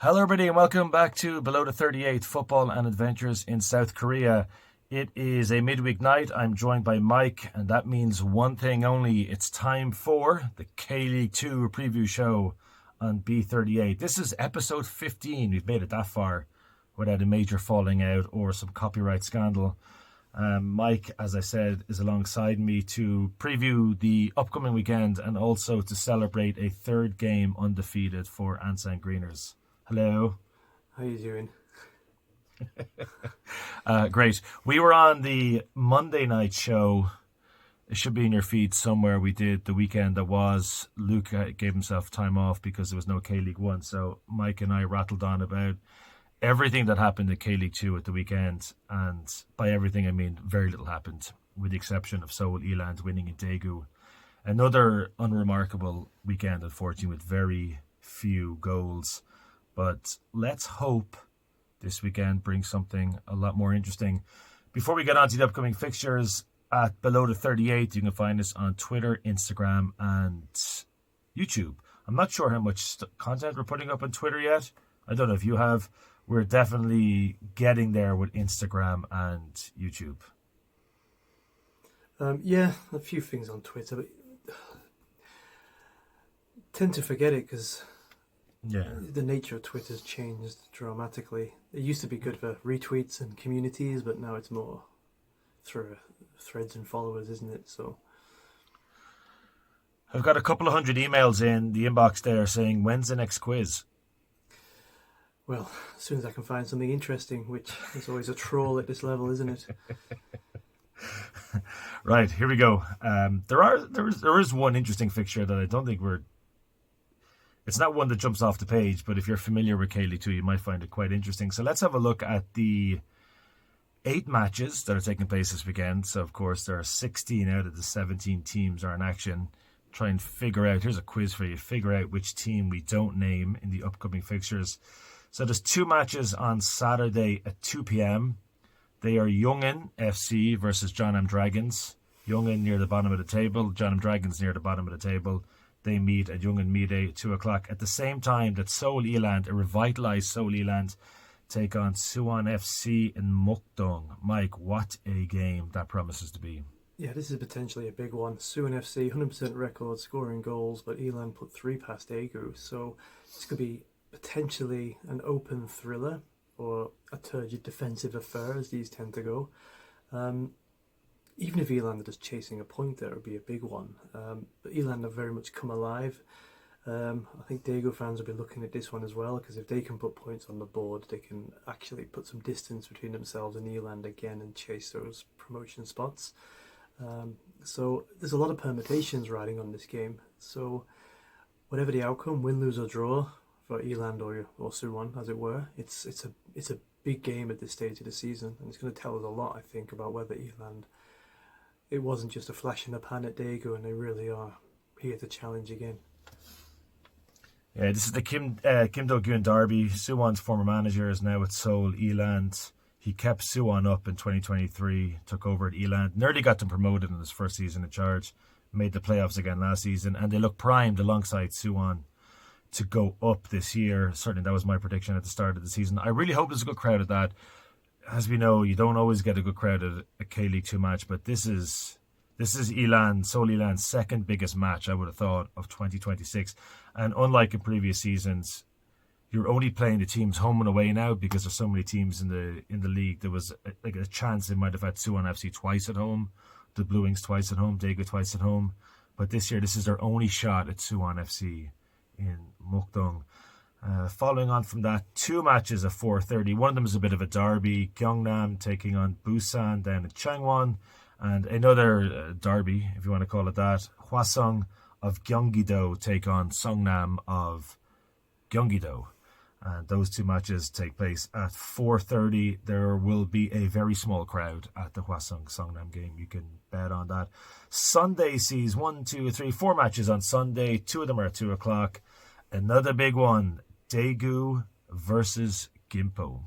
Hello, everybody, and welcome back to Below the 38 Football and Adventures in South Korea. It is a midweek night. I'm joined by Mike, and that means one thing only. It's time for the K-League 2 preview show on B38. This is episode 15. We've made it that far without a major falling out or some copyright scandal. Mike, as I said, is alongside me to preview the upcoming weekend and also to celebrate a third game undefeated for Ansan Greeners. Hello. How you doing? Great. We were on the Monday night show. It should be in your feed somewhere. We did the weekend that was. Luke gave himself time off because there was no K-League 1. So Mike and I rattled on about everything that happened in K-League 2 at the weekend. And by everything, I mean very little happened, with the exception of Seoul E-Land winning in Daegu. Another unremarkable weekend, unfortunately, with very few goals. But let's hope this weekend brings something a lot more interesting. Before we get on to the upcoming fixtures, at Below the 38, you can find us on Twitter, Instagram, and YouTube. I'm not sure how much content we're putting up on Twitter yet. I don't know if you have. We're definitely getting there with Instagram and YouTube. Yeah, a few things on Twitter, but tend to forget it because the nature of Twitter's changed dramatically. It used to be good for retweets and communities, but now it's more through threads and followers, isn't it? So I've got a couple of hundred emails in the inbox there saying, when's the next quiz? Well, as soon as I can find something interesting, which is always a troll at this level, isn't it? Right, here we go. There is one interesting fixture that I don't think it's not one that jumps off the page, but if you're familiar with K-League 2, you might find it quite interesting. So let's have a look at the 8 matches that are taking place this weekend. So, of course, there are 16 out of the 17 teams are in action. Try and figure out, here's a quiz for you, figure out which team we don't name in the upcoming fixtures. So there's 2 matches on Saturday at 2 p.m. They are Suwon FC versus Jeonnam Dragons. Suwon near the bottom of the table, Jeonnam Dragons near the bottom of the table. They meet at Suwon midday at 2 o'clock at the same time that Seoul E-Land, a revitalised Seoul E-Land, take on Suwon FC in Mukdong. Mike, what a game that promises to be. Yeah, this is potentially a big one. Suwon FC, 100% record scoring goals, but Eland put 3 past Daegu. So this could be potentially an open thriller or a turgid defensive affair, as these tend to go. Even if Eland are just chasing a point there, it would be a big one. But Eland have very much come alive. I think Daegu fans will be looking at this one as well, because if they can put points on the board, they can actually put some distance between themselves and Eland again and chase those promotion spots. So there's a lot of permutations riding on this game. So whatever the outcome, win, lose or draw for Eland or Suwon, as it were, it's a big game at this stage of the season, and it's going to tell us a lot, I think, about whether Eland, it wasn't just a flash in the pan at Daegu, and they really are here to challenge again. Yeah, this is the Kim Do-gyun derby. Suwon's former manager is now at Seoul E-Land. He kept Suwon up in 2023, took over at E-Land, nearly got them promoted in his first season in charge, made the playoffs again last season, and they look primed alongside Suwon to go up this year. Certainly that was my prediction at the start of the season. I really hope there's a good crowd at that. As we know, you don't always get a good crowd at a K-League 2 match, but this is E-Land, Seoul E-Land's second biggest match, I would have thought, of 2026. And unlike in previous seasons, you're only playing the teams home and away now because there's so many teams in the league. There was a chance they might have had Suwon FC twice at home, the Blue Wings twice at home, Daegu twice at home. But this year, this is their only shot at Suwon FC in Mukdong. Following on from that, 2 matches at 4:30. One of them is a bit of a derby. Gyeongnam taking on Busan down in Changwon. And another derby, if you want to call it that. Hwasong of Gyeonggi-do take on Songnam of Gyeonggi-do. And those 2 matches take place at 4:30. There will be a very small crowd at the Hwasong-Songnam game. You can bet on that. Sunday sees 4 matches on Sunday. 2 of them are at 2 o'clock. Another big one, Daegu versus Gimhae.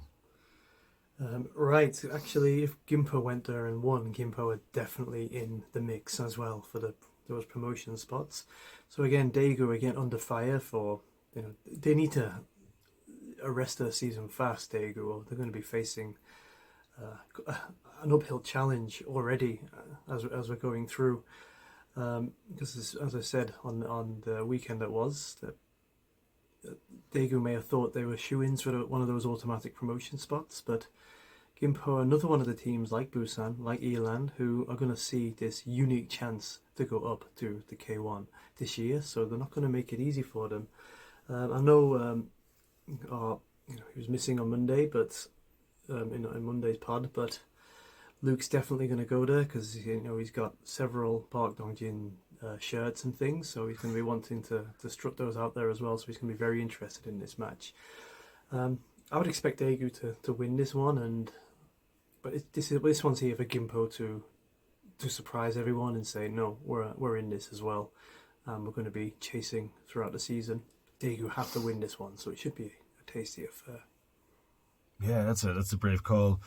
Right, actually, if Gimhae went there and won, Gimhae are definitely in the mix as well for those promotion spots. So again, Daegu again under fire for, they need to arrest their season fast, Daegu, or they're going to be facing an uphill challenge already as we're going through. Because as I said on the weekend, that Daegu may have thought they were shoo-ins for one of those automatic promotion spots, but Gimhae, another one of the teams like Busan, like E-Land, who are going to see this unique chance to go up to the K1 this year, so they're not going to make it easy for them. I know he was missing on Monday, but in Monday's pod, but Luke's definitely going to go there because he's got several Park Dong-jin shirts and things, so he's going to be wanting to strut those out there as well. So he's going to be very interested in this match. I would expect Daegu to win this one, but this one's here for Gimhae to surprise everyone and say no, we're in this as well. We're going to be chasing throughout the season. Daegu have to win this one, so it should be a tasty affair. Yeah, that's a brave call.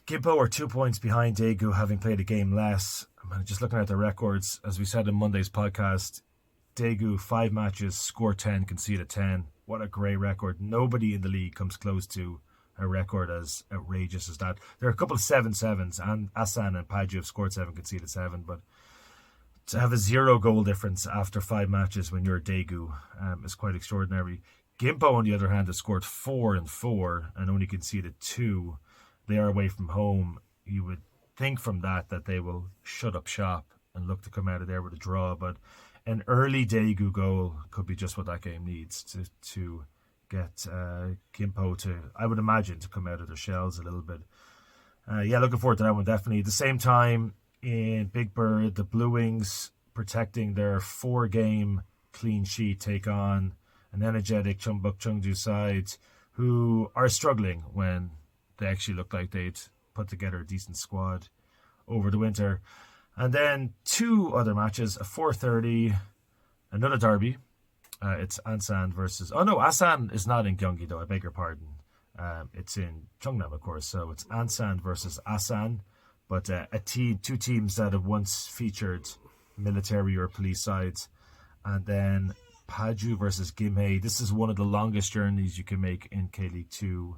Gimhae are 2 points behind Daegu, having played a game less. I'm just looking at their records, as we said in Monday's podcast, Daegu 5 matches, scored 10, conceded 10. What a great record. Nobody in the league comes close to a record as outrageous as that. There are a couple of 7-7s, and Asan and Paju have scored 7, conceded 7, but to have a 0 goal difference after 5 matches when you're Daegu is quite extraordinary. Gimhae, on the other hand, has scored 4 and 4 and only conceded 2. They are away from home. You would think from that they will shut up shop and look to come out of there with a draw, but an early Daegu goal could be just what that game needs to get Gimhae to, I would imagine, to come out of their shells a little bit. Looking forward to that one, definitely. At the same time, in Big Bird, the Blue Wings, protecting their 4-game clean sheet, take on an energetic Cheongbuk Cheongju side who are struggling when they actually look like they'd put together a decent squad over the winter. And then 2 other matches, a 4:30, another derby. It's Ansan versus... Oh no, Asan is not in Gyeonggi though, I beg your pardon. It's in Cheongnam, of course. So it's Ansan versus Asan, but 2 teams that have once featured military or police sides. And then Paju versus Gimhae. This is one of the longest journeys you can make in K-League 2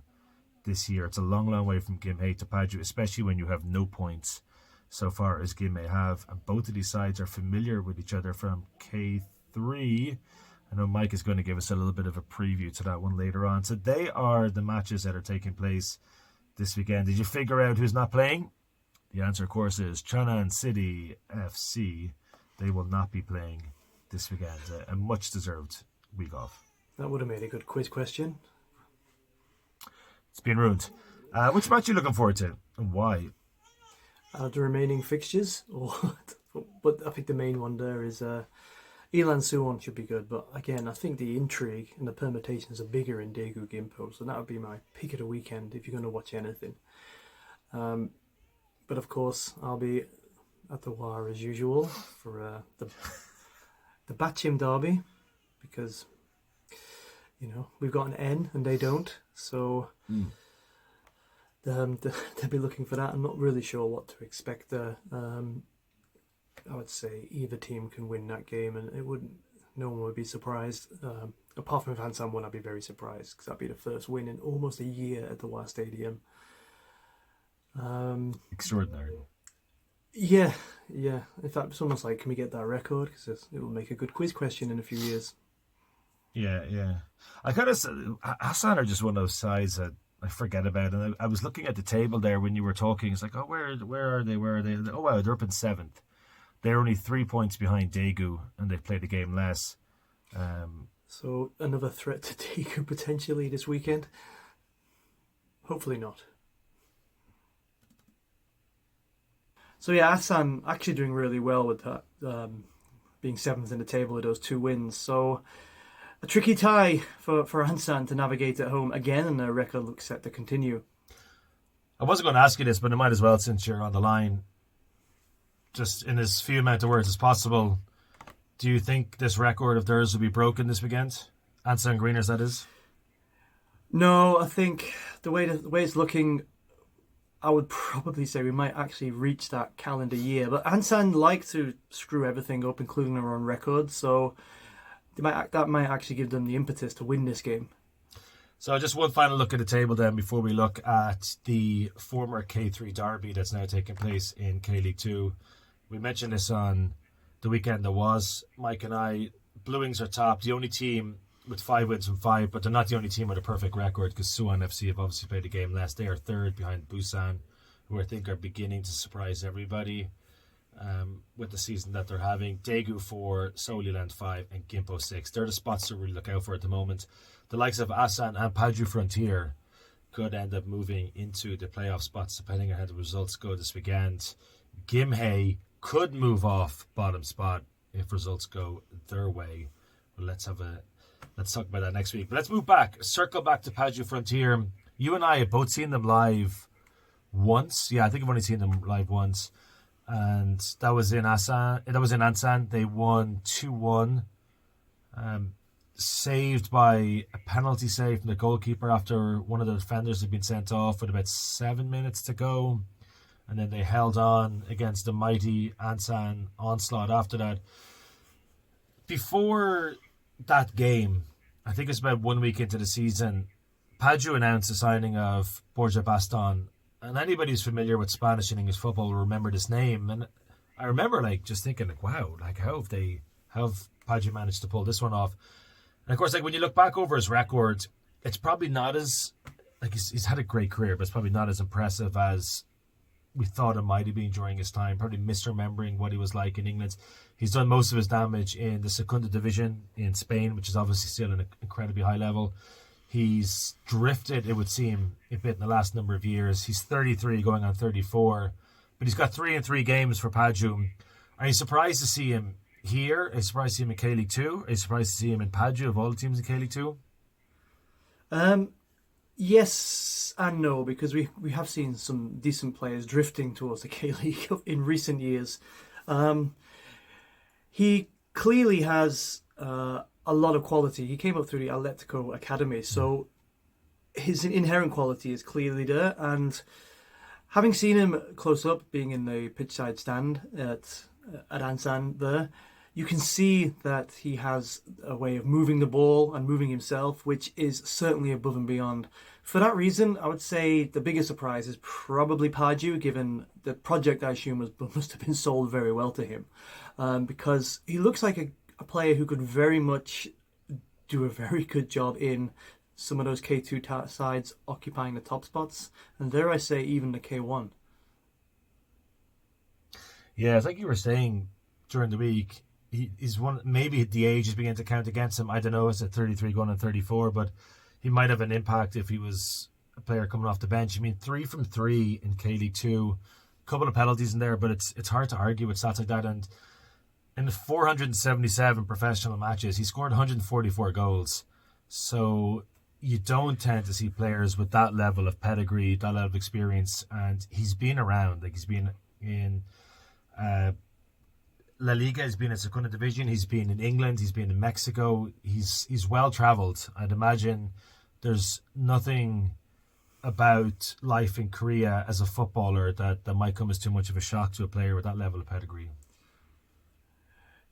this year. It's a long, long way from Gimhae to Paju, especially when you have no points so far as Gimhae have. And both of these sides are familiar with each other from K3. I know Mike is going to give us a little bit of a preview to that one later on. So they are the matches that are taking place this weekend. Did you figure out who's not playing? The answer, of course, is Cheonan City FC. They will not be playing this weekend. A much-deserved week off. That would have made a good quiz question. It's been ruined. Which match are you looking forward to and why? The remaining fixtures, but I think the main one there is E-Land Suwon should be good. But again, I think the intrigue and the permutations are bigger in Daegu Gimhae, so that would be my pick of the weekend if you're going to watch anything. But of course, I'll be at the War as usual for the Bachim derby, because we've got an N and they don't, so they'll be looking for that. I'm not really sure what to expect there. I would say either team can win that game, and no one would be surprised. Apart from if Hansan won, I'd be very surprised, because that'd be the first win in almost a year at the War Stadium. Extraordinary. Yeah. In fact, it's almost like, can we get that record? Because it will make a good quiz question in a few years. Yeah. I kind of... Hassan are just one of those sides that I forget about. And I was looking at the table there when you were talking. It's like, oh, where are they? Oh, wow, they're up in 7th. They're only 3 points behind Daegu, and they've played a game less. So another threat to Daegu potentially this weekend? Hopefully not. So yeah, Asan actually doing really well with that, being 7th in the table with those 2 wins. So a tricky tie for Ansan to navigate at home again, and their record looks set to continue. I wasn't going to ask you this, but I might as well since you're on the line. Just in as few amount of words as possible, do you think this record of theirs will be broken this weekend? Ansan Greeners, that is? No, I think the way it's looking, I would probably say we might actually reach that calendar year. But Ansan like to screw everything up, including their own record, so that might actually give them the impetus to win this game. So just one final look at the table then before we look at the former K3 derby that's now taking place in K-League 2. We mentioned this on the weekend that was. Mike and I, Blue Wings are top, the only team with 5 wins from 5, but they're not the only team with a perfect record because Suwon FC have obviously played a game less. They are third behind Busan, who I think are beginning to surprise everybody with the season that they're having. Daegu 4, Seoul E-Land 5, and Gimhae 6. They're the spots to really look out for at the moment. The likes of Asan and Paju Frontier could end up moving into the playoff spots depending on how the results go this weekend. Gimhae could move off bottom spot if results go their way. Well, let's talk about that next week. But let's move back, circle back to Paju Frontier. You and I have both seen them live once. Yeah, I think I've only seen them live once. And that was in Asan. That was in Ansan. They won 2-1. Saved by a penalty save from the goalkeeper after one of the defenders had been sent off with about 7 minutes to go. And then they held on against the mighty Ansan onslaught after that. Before that game, I think it's about 1 week into the season, Paju announced the signing of Borja Baston. And anybody who's familiar with Spanish and English football will remember this name. And I remember just thinking, wow, how have Paju managed to pull this one off? And of course, when you look back over his record, it's probably not as, he's had a great career, but it's probably not as impressive as we thought it might have been during his time, probably misremembering what he was like in England. He's done most of his damage in the Segunda Division in Spain, which is obviously still an incredibly high level. He's drifted, it would seem, a bit in the last number of years. He's 33 going on 34, but he's got 3 in 3 games for Paju. Are you surprised to see him here? Are you surprised to see him in K-League 2? Are you surprised to see him in Paju of all the teams in K-League 2? Yes and no, because we have seen some decent players drifting towards the K-League in recent years. He clearly has a lot of quality. He came up through the Atletico Academy, so his inherent quality is clearly there. And having seen him close up, being in the pitchside stand at Ansan there, you can see that he has a way of moving the ball and moving himself, which is certainly above and beyond. For that reason, I would say the biggest surprise is probably Paju, given the project I assume must have been sold very well to him. Because he looks like a player who could very much do a very good job in some of those K2 sides occupying the top spots. And dare I say, even the K1. Yeah, it's like you were saying during the week, he's one. Maybe the age is beginning to count against him. I don't know. It's at 33 going on 34, but he might have an impact if he was a player coming off the bench. I mean, 3 from 3 in K-League 2, a couple of penalties in there, but it's hard to argue with stats like that. And in the 477 professional matches, he scored 144 goals. So you don't tend to see players with that level of pedigree, that level of experience, and he's been around. He's been in La Liga, he's been in Segunda Division, he's been in England, he's been in Mexico. He's well travelled. I'd imagine there's nothing about life in Korea as a footballer that might come as too much of a shock to a player with that level of pedigree.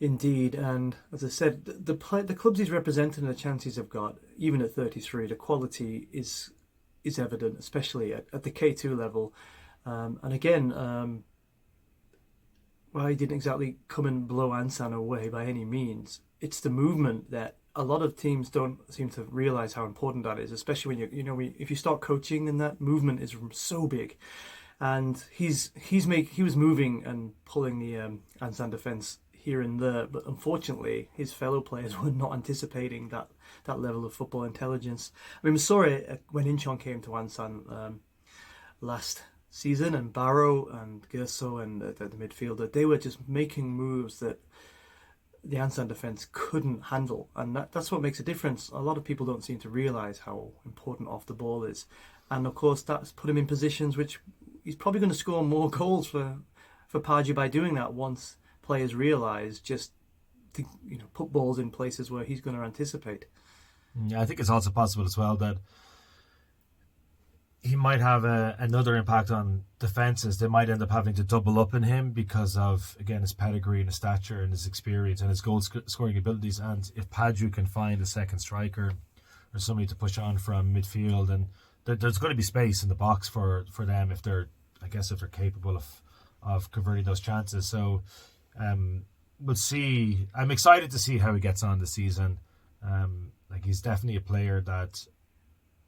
Indeed, and as I said, the clubs he's represented and the chances have got, even at 33, the quality is evident, especially at the K2 level. And again, well, he didn't exactly come and blow Ansan away by any means. It's the movement that a lot of teams don't seem to realise how important that is, especially when if you start coaching, and that movement is so big. And he was moving and pulling the Ansan defence here and there, but unfortunately his fellow players were not anticipating that level of football intelligence. I mean, we saw it when Incheon came to Ansan last season, and Barrow and Gerso and the midfielder, they were just making moves that the Ansan defence couldn't handle, and that's what makes a difference. A lot of people don't seem to realise how important off the ball is, and of course that's put him in positions which he's probably going to score more goals for Paju by doing that once players realise just to put balls in places where he's going to anticipate. Yeah, I think it's also possible as well that he might have another impact on defences. They might end up having to double up in him because of, again, his pedigree and his stature and his experience and his goal scoring abilities. And if Paju can find a second striker or somebody to push on from midfield, and there's going to be space in the box for them if they're capable of converting those chances. So we'll see. I'm excited to see how he gets on this season. He's definitely a player that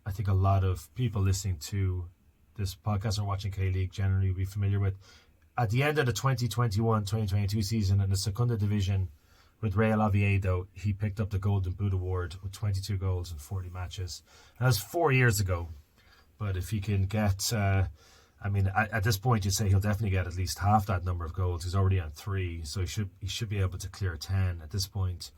I think a lot of people listening to this podcast or watching K-League generally will be familiar with. At the end of the 2021-2022 season in the Segunda Division with Real Oviedo, he picked up the Golden Boot Award with 22 goals in 40 matches. And that was 4 years ago. But if he can get, at this point, you'd say he'll definitely get at least half that number of goals. He's already on 3, so he should be able to clear 10 at this point.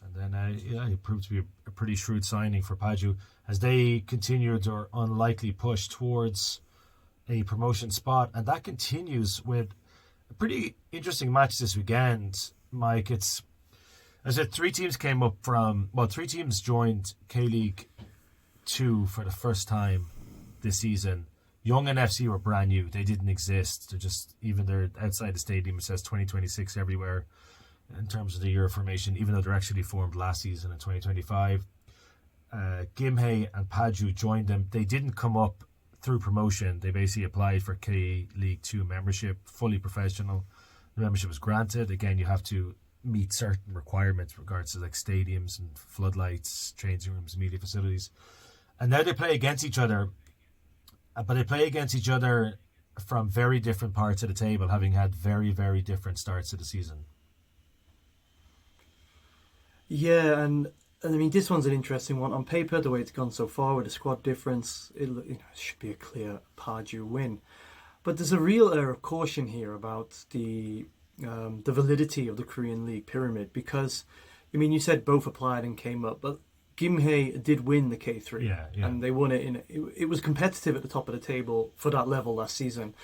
And then, he proved to be a pretty shrewd signing for Paju as they continue their unlikely push towards a promotion spot. And that continues with a pretty interesting match this weekend, Mike. As I said, 3 teams joined K-League 2 for the first time this season. Young and FC were brand new. They didn't exist. They're outside the stadium. It says 2026 everywhere in terms of the year of formation, even though they're actually formed last season in 2025. Gimhae and Paju joined them. They didn't come up through promotion. They basically applied for K-League 2 membership, fully professional. The membership was granted. Again, you have to meet certain requirements with regards to stadiums and floodlights, changing rooms, media facilities. And now they play against each other, but they play against each other from very different parts of the table, having had very, very different starts to the season. Yeah, and this one's an interesting one. On paper, the way it's gone so far with the squad difference, it should be a clear Paju win. But there's a real air of caution here about the validity of the Korean League pyramid, because, you said both applied and came up, but Gimhae did win the K3, yeah. And they won it it was competitive at the top of the table for that level last season.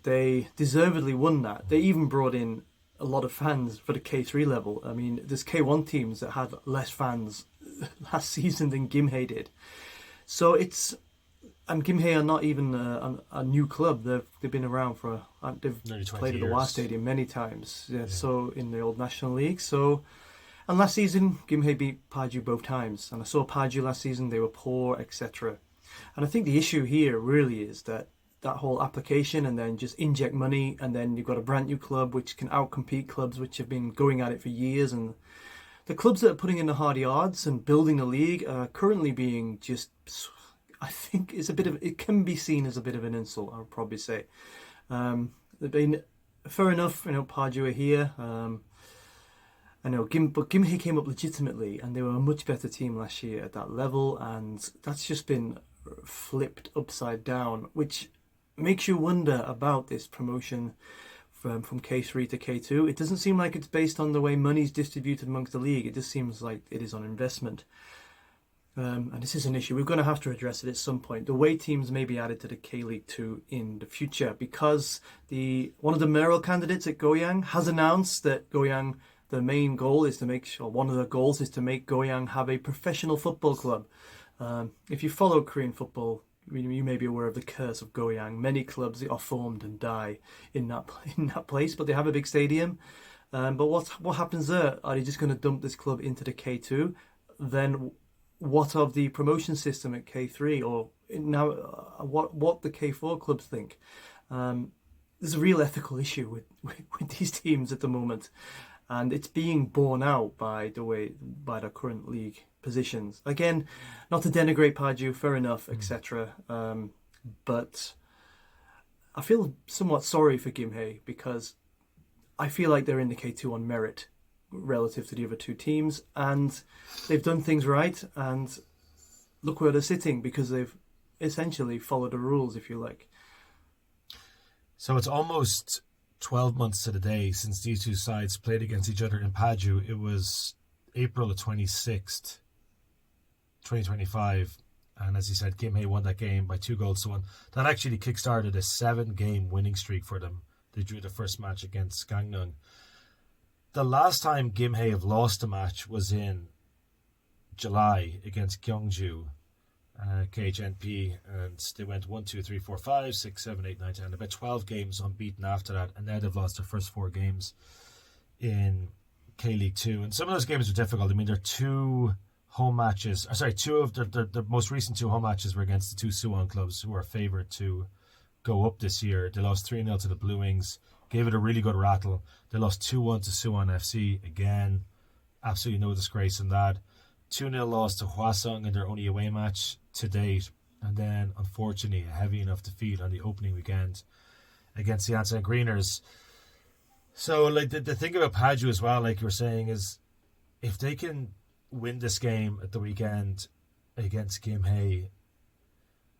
They deservedly won that. They even brought in a lot of fans for the K3 level. There's K1 teams that had less fans last season than Gimhae did. So Gimhae are not even a new club. They've been around they've played at the WA Stadium many times. Yeah. So in the old National League. And last season, Gimhae beat Paju both times. And I saw Paju last season, they were poor, etc. And I think the issue here really is that whole application and then just inject money, and then you've got a brand new club which can outcompete clubs which have been going at it for years. And the clubs that are putting in the hard yards and building the league are currently being I think it can be seen as a bit of an insult, I would probably say. They've been fair enough, Paju are here. I know, but Gimhae came up legitimately, and they were a much better team last year at that level, and that's just been flipped upside down, which makes you wonder about this promotion from K3 to K2. It doesn't seem like it's based on the way money's distributed amongst the league. It just seems like it is on investment. And this is an issue. We're going to have to address it at some point. The way teams may be added to the K-League 2 in the future, because one of the mayoral candidates at Goyang has announced that Goyang, the main goal is to one of the goals is to make Goyang have a professional football club. If you follow Korean football, you may be aware of the curse of Goyang. Many clubs are formed and die in that place, but they have a big stadium. But what happens there? Are they just going to dump this club into the K2? Then what of the promotion system at K3, or now what the K4 clubs think? There's a real ethical issue with these teams at the moment, and it's being borne out by the current league positions. Again, not to denigrate Paju, fair enough, etc. But I feel somewhat sorry for Gimhae, because I feel like they're in the K2 on merit relative to the other two teams, and they've done things right, and look where they're sitting, because they've essentially followed the rules, if you like. So it's almost 12 months to the day since these two sides played against each other in Paju. It was April the 26th, 2025. And as you said, Gimhae won that game by 2-1. That actually kickstarted a 7-game winning streak for them. They drew the first match against Gangneung. The last time Gimhae have lost a match was in July against Gyeongju, KHNP, and they went 1, 2, 3, 4, 5, 6, 7, 8, 9, 10, about 12 games unbeaten after that, and now they've lost their first 4 games in K-League 2. And some of those games are difficult. They're two home matches. Sorry, two of the most recent two home matches were against the two Suwon clubs who are favoured to go up this year. They lost 3-0 to the Blue Wings, gave it a really good rattle. They lost 2-1 to Suwon FC again. Absolutely no disgrace in that. 2-0 loss to Hwasong in their only away match to date. And then, unfortunately, a heavy enough defeat on the opening weekend against the Ansan Greeners. So, like, the thing about Paju as well, like you were saying, is if they can win this game at the weekend against Gimhae,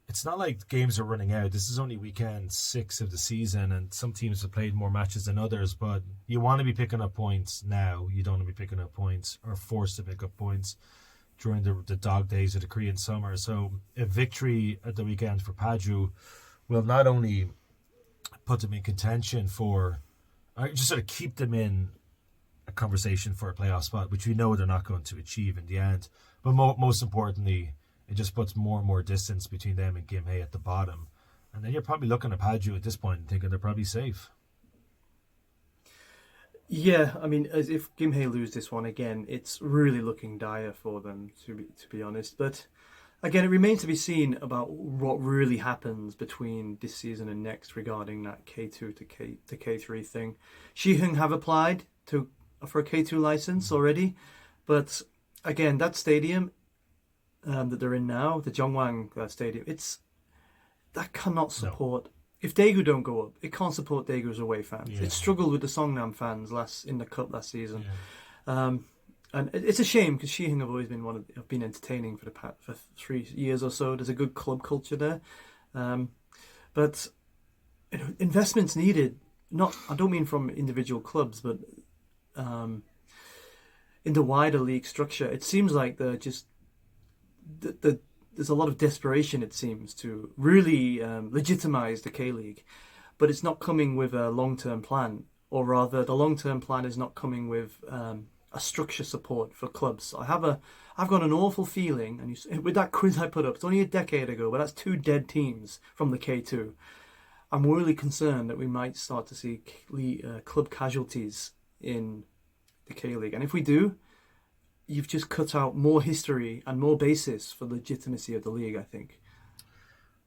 it's not like games are running out. This is only weekend 6 of the season, and some teams have played more matches than others, but you want to be picking up points now. You don't want to be picking up points or forced to pick up points during the dog days of the Korean summer. So a victory at the weekend for Paju will not only put them in contention for, or just sort of keep them in a conversation for a playoff spot, which we know they're not going to achieve in the end, but most importantly, it just puts more and more distance between them and Gimhae at the bottom. And then you're probably looking at Paju at this point and thinking they're probably safe. Yeah, I mean, as if Gimhae lose this one again, it's really looking dire for them, to be honest. But again, it remains to be seen about what really happens between this season and next regarding that K2 to K3 thing. Shihung have applied for a K2 license already, but again, that stadium that they're in now, the Jeongwang Stadium, that cannot support. No. If Daegu don't go up, it can't support Daegu's away fans. Yeah. It struggled with the Songnam fans in the cup last season, and it's a shame because Shihung have always been have been entertaining for 3 years or so. There's a good club culture there, but investments needed. I don't mean from individual clubs, but in the wider league structure. It seems like there's a lot of desperation, it seems, to really legitimize the K-League, but it's not coming with a long-term plan, or rather the long-term plan is not coming with a structure support for clubs. I've got an awful feeling, and with that quiz I put up, it's only a decade ago, but that's 2 dead teams from the K2. I'm really concerned that we might start to see club casualties in the K-League, and if we do, you've just cut out more history and more basis for the legitimacy of the league, I think.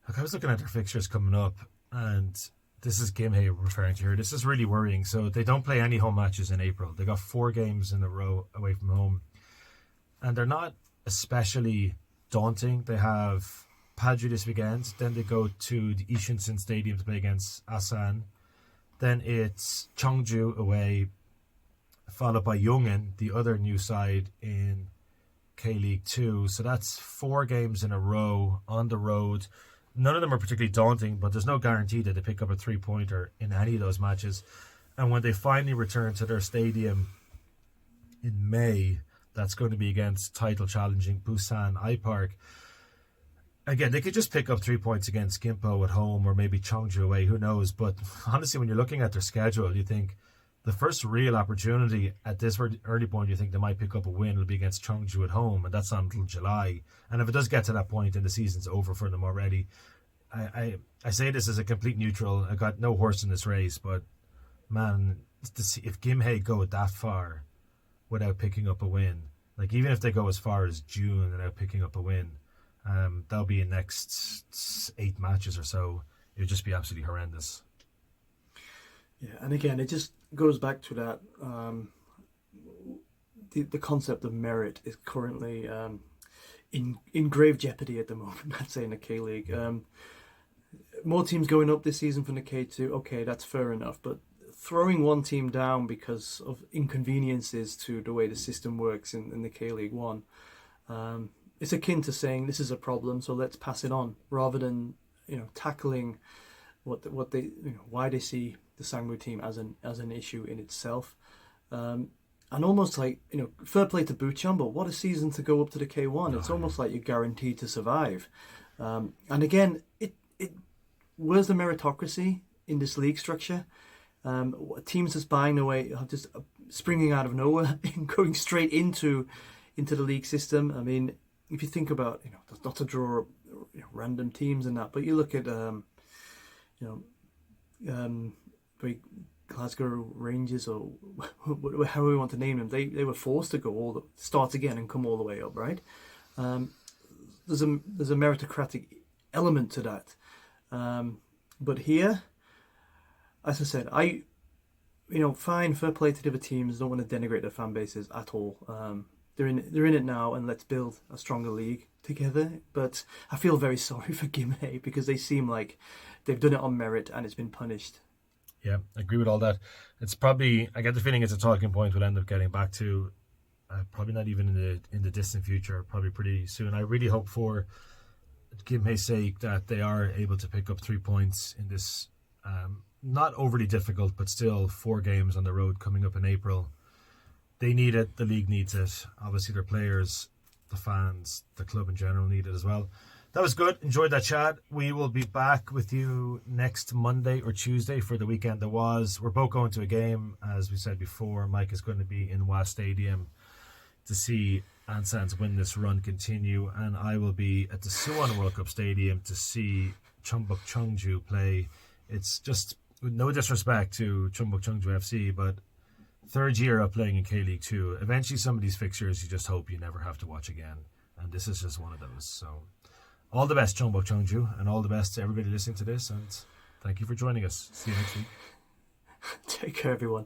Look, I was looking at their fixtures coming up, and this is Gimhae referring to here. This is really worrying. So they don't play any home matches in April. They got 4 games in a row away from home, and they're not especially daunting. They have Paju this weekend, then they go to the Ishinsen Stadium to play against Asan. Then it's Cheongju away, followed by Yongin, the other new side in K-League 2. So that's 4 games in a row on the road. None of them are particularly daunting, but there's no guarantee that they pick up a 3-pointer in any of those matches. And when they finally return to their stadium in May, that's going to be against title-challenging Busan iPark. Again, they could just pick up 3 points against Gimpo at home or maybe Cheongju away, who knows. But honestly, when you're looking at their schedule, you think the first real opportunity at this early point, you think they might pick up a win, will be against Cheongju at home, and that's not until July. And if it does get to that point, then the season's over for them already. I say this as a complete neutral. I got no horse in this race, but man, if Gimhae go that far without picking up a win, like even if they go as far as June without picking up a win, that'll be in next 8 matches or so. It would just be absolutely horrendous. Yeah, and again, it just goes back to that. The concept of merit is currently in grave jeopardy at the moment, I'd say, in the K-League. More teams going up this season from the K2, okay, that's fair enough. But throwing one team down because of inconveniences to the way the system works in the K-League 1, it's akin to saying this is a problem, so let's pass it on, rather than tackling what they why they see the Sangwoo team as an issue in itself, and almost like fair play to Bucheon, but what a season to go up to the K1. It's almost like you're guaranteed to survive, and again, it where's the meritocracy in this league structure? Teams just buying their way, just springing out of nowhere and going straight into the league system. I mean, if you think about not to draw up random teams and that, but you look at Glasgow Rangers, or however we want to name them, they were forced to start again and come all the way up, right? There's a meritocratic element to that, but here, as I said, fine, fair play to the other teams. Don't want to denigrate their fan bases at all. They're in it now, and let's build a stronger league together. But I feel very sorry for Gimhae because they seem like they've done it on merit and it's been punished. Yeah, I agree with all that. It's probably, I get the feeling it's a talking point we'll end up getting back to. Probably not even in the distant future. Probably pretty soon. I really hope for Gimhae's sake that they are able to pick up 3 points in this. Not overly difficult, but still 4 games on the road coming up in April. They need it. The league needs it. Obviously, their players, the fans, the club in general need it as well. That was good. Enjoyed that chat. We will be back with you next Monday or Tuesday for the weekend that was. We're both going to a game, as we said before. Mike is going to be in Wa Stadium to see Ansan's win this run continue, and I will be at the Suwon World Cup Stadium to see Chumbuk Cheongju play. It's just, with no disrespect to Chumbuk Cheongju FC, but third year of playing in K-League 2. Eventually some of these fixtures you just hope you never have to watch again, and this is just one of those. So all the best, Chumbuk Cheongju, and all the best to everybody listening to this, and thank you for joining us. See you next week. Take care, everyone.